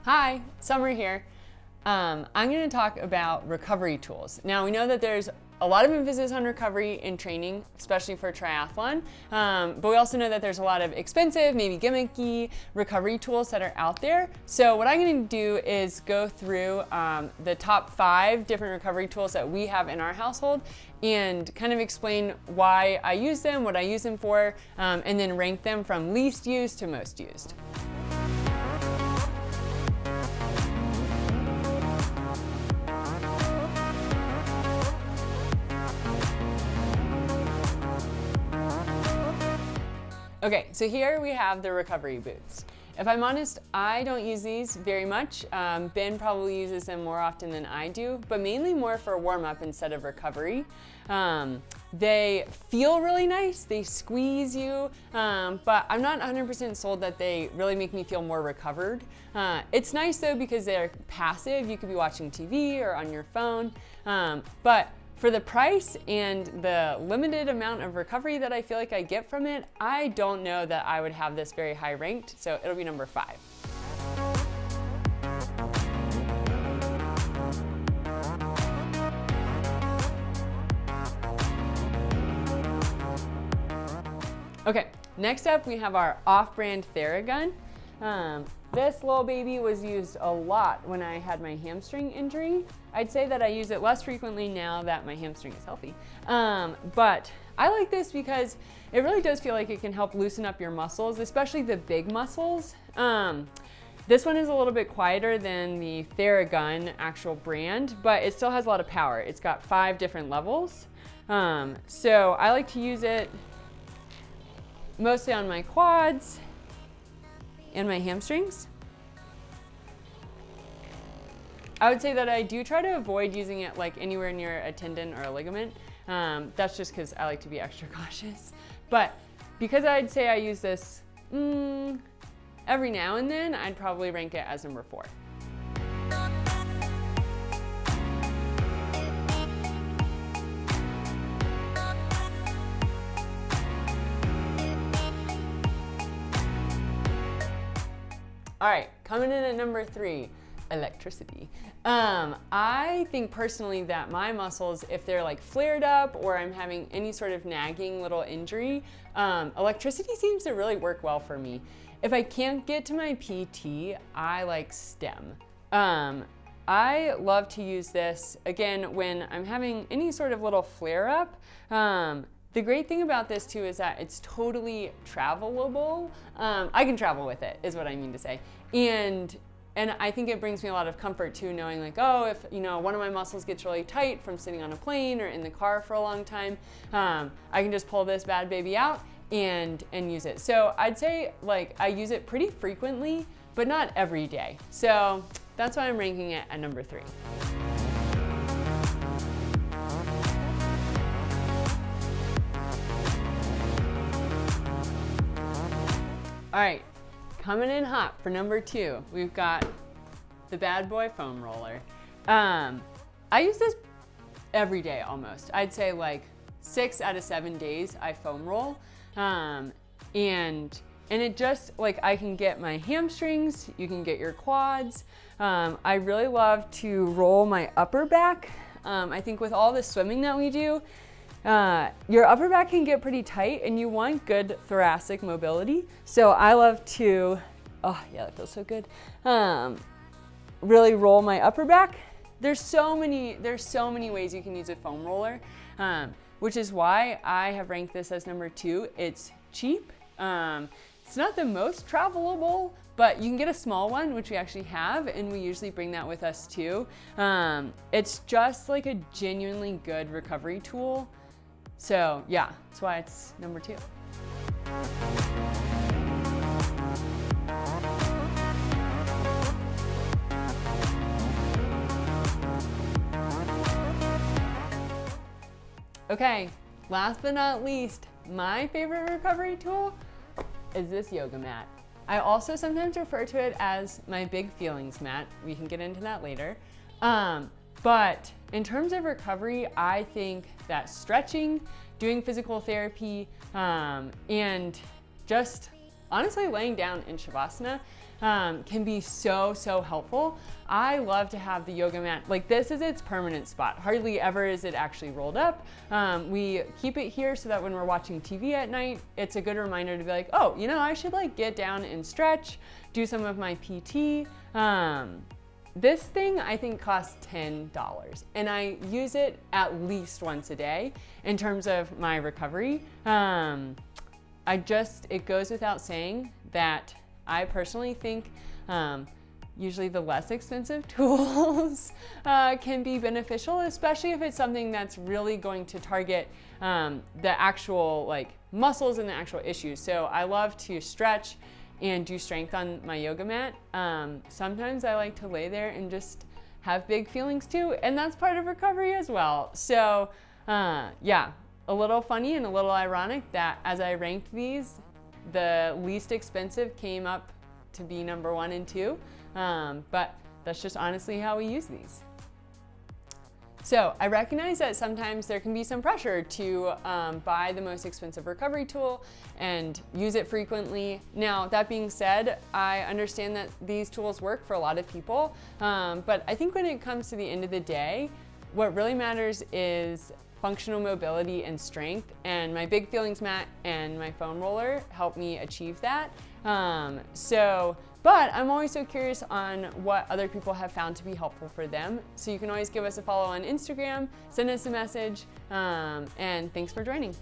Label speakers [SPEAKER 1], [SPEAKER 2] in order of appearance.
[SPEAKER 1] Hi, Summer here. I'm going to talk about recovery tools. Now, we know that there's a lot of emphasis on recovery in training, especially for triathlon, but we also know that there's a lot of expensive, maybe gimmicky recovery tools that are out there. So what I'm going to do is go through the top 5 different recovery tools that we have in our household and kind of explain why I use them, what I use them for, and then rank them from least used to most used. Okay, so here we have the recovery boots. If I'm honest, I don't use these very much. Ben probably uses them more often than I do, but mainly more for warm-up instead of recovery. They feel really nice, they squeeze you, but I'm not 100% sold that they really make me feel more recovered. It's nice though because they're passive. You could be watching TV or on your phone, but for the price and the limited amount of recovery that I feel like I get from it, I don't know that I would have this very high ranked, so it'll be number 5. Okay, next up we have our off-brand Theragun. This little baby was used a lot when I had my hamstring injury. I'd say that I use it less frequently now that my hamstring is healthy. But I like this because it really does feel like it can help loosen up your muscles, especially the big muscles. This one is a little bit quieter than the Theragun actual brand, but it still has a lot of power. It's got 5 different levels. So I like to use it mostly on my quads and my hamstrings. I would say that I do try to avoid using it like anywhere near a tendon or a ligament. That's just because I like to be extra cautious. But because I'd say I use this every now and then, I'd probably rank it as number 4. All right, coming in at number 3, electricity. I think personally that my muscles, if they're like flared up or I'm having any sort of nagging little injury, electricity seems to really work well for me. If I can't get to my PT, I like stim. I love to use this, again, when I'm having any sort of little flare up. The great thing about this too is that it's totally travelable. I can travel with it, is what I mean to say. And I think it brings me a lot of comfort too, knowing like, oh, if one of my muscles gets really tight from sitting on a plane or in the car for a long time, I can just pull this bad baby out and use it. So I'd say like I use it pretty frequently, but not every day. So that's why I'm ranking it at number 3. All right, coming in hot for number 2, we've got the bad boy foam roller. I use this every day almost. I'd say like 6 out of 7 days I foam roll. And it just like I can get my hamstrings, you can get your quads. I really love to roll my upper back. I think with all the swimming that we do, your upper back can get pretty tight and you want good thoracic mobility. So I love to, oh yeah, that feels so good. Really roll my upper back. There's so many ways you can use a foam roller, which is why I have ranked this as number 2. It's cheap. It's not the most travelable, but you can get a small one, which we actually have, and we usually bring that with us too. It's just like a genuinely good recovery tool. So yeah, that's why it's number 2. Okay, last but not least, my favorite recovery tool is this yoga mat. I also sometimes refer to it as my big feelings mat. We can get into that later. But in terms of recovery, I think that stretching, doing physical therapy, and just honestly laying down in Shavasana can be so helpful. I love to have the yoga mat, like this is its permanent spot. Hardly ever is it actually rolled up. We keep it here so that when we're watching TV at night, it's a good reminder to be like, oh, you know, I should like get down and stretch, do some of my PT. This thing I think costs $10 and I use it at least once a day in terms of my recovery. It goes without saying that I personally think usually the less expensive tools can be beneficial, especially if it's something that's really going to target the actual like muscles and the actual issues. So I love to stretch and do strength on my yoga mat. Sometimes I like to lay there and just have big feelings too, and that's part of recovery as well. So yeah, a little funny and a little ironic that as I ranked these, the least expensive came up to be number 1 and 2, but that's just honestly how we use these. So I recognize that sometimes there can be some pressure to buy the most expensive recovery tool and use it frequently. Now, that being said, I understand that these tools work for a lot of people, but I think when it comes to the end of the day, what really matters is functional mobility and strength, and my big feelings mat and my foam roller help me achieve that. But I'm always so curious on what other people have found to be helpful for them. So you can always give us a follow on Instagram, send us a message, and thanks for joining.